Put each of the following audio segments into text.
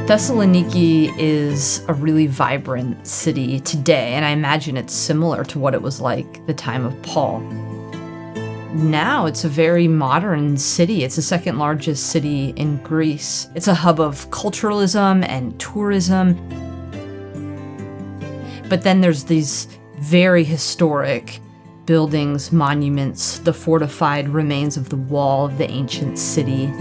Thessaloniki is a really vibrant city today, and I imagine it's similar to what it was like the time of Paul. Now it's a very modern city. It's the second largest city in Greece. It's a hub of culturalism and tourism. But then there's these very historic buildings, monuments, the fortified remains of the wall of the ancient city.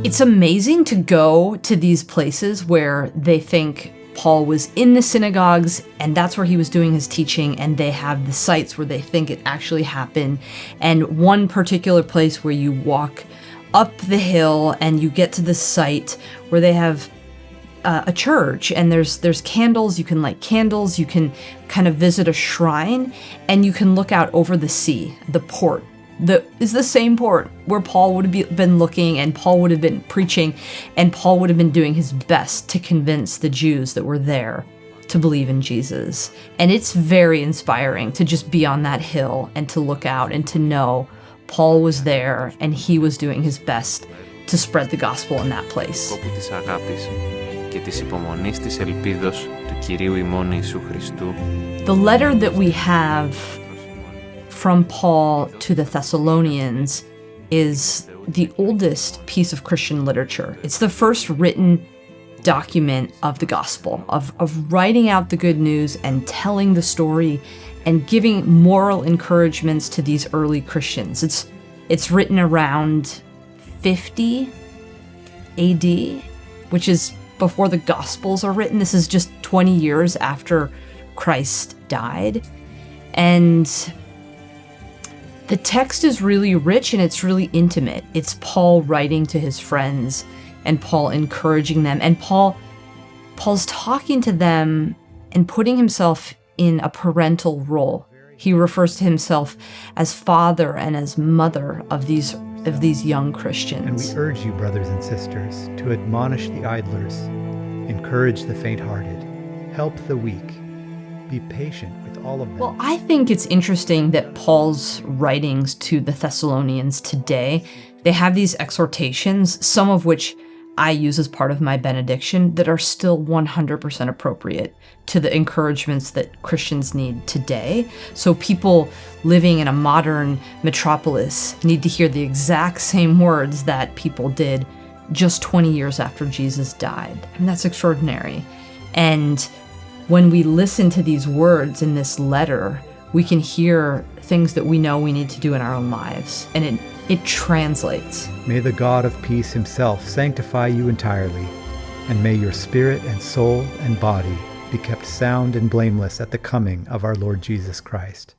It's amazing to go to these places where they think Paul was in the synagogues and that's where he was doing his teaching, and they have the sites where they think it actually happened. And one particular place where you walk up the hill and you get to the site where they have a church, and there's candles. You can light candles, you can kind of visit a shrine, and you can look out over the sea, the port. Is the same port where Paul would have been looking, and Paul would have been preaching, and Paul would have been doing his best to convince the Jews that were there to believe in Jesus. And it's very inspiring to just be on that hill and to look out and to know Paul was there and he was doing his best to spread the gospel in that place. The letter that we have from Paul to the Thessalonians is the oldest piece of Christian literature. It's the first written document of the gospel, of writing out the good news and telling the story and giving moral encouragements to these early Christians. It's written around 50 AD, which is before the Gospels are written. This is just 20 years after Christ died. And the text is really rich and it's really intimate. It's Paul writing to his friends and Paul encouraging them. And Paul's talking to them and putting himself in a parental role. He refers to himself as father and as mother of these young Christians. And we urge you, brothers and sisters, to admonish the idlers, encourage the faint-hearted, help the weak, be patient with all of them. Well, I think it's interesting that Paul's writings to the Thessalonians today, they have these exhortations, some of which I use as part of my benediction, that are still 100% appropriate to the encouragements that Christians need today. So people living in a modern metropolis need to hear the exact same words that people did just 20 years after Jesus died. And that's extraordinary. And when we listen to these words in this letter, we can hear things that we know we need to do in our own lives. And it translates. May the God of peace himself sanctify you entirely, and may your spirit and soul and body be kept sound and blameless at the coming of our Lord Jesus Christ.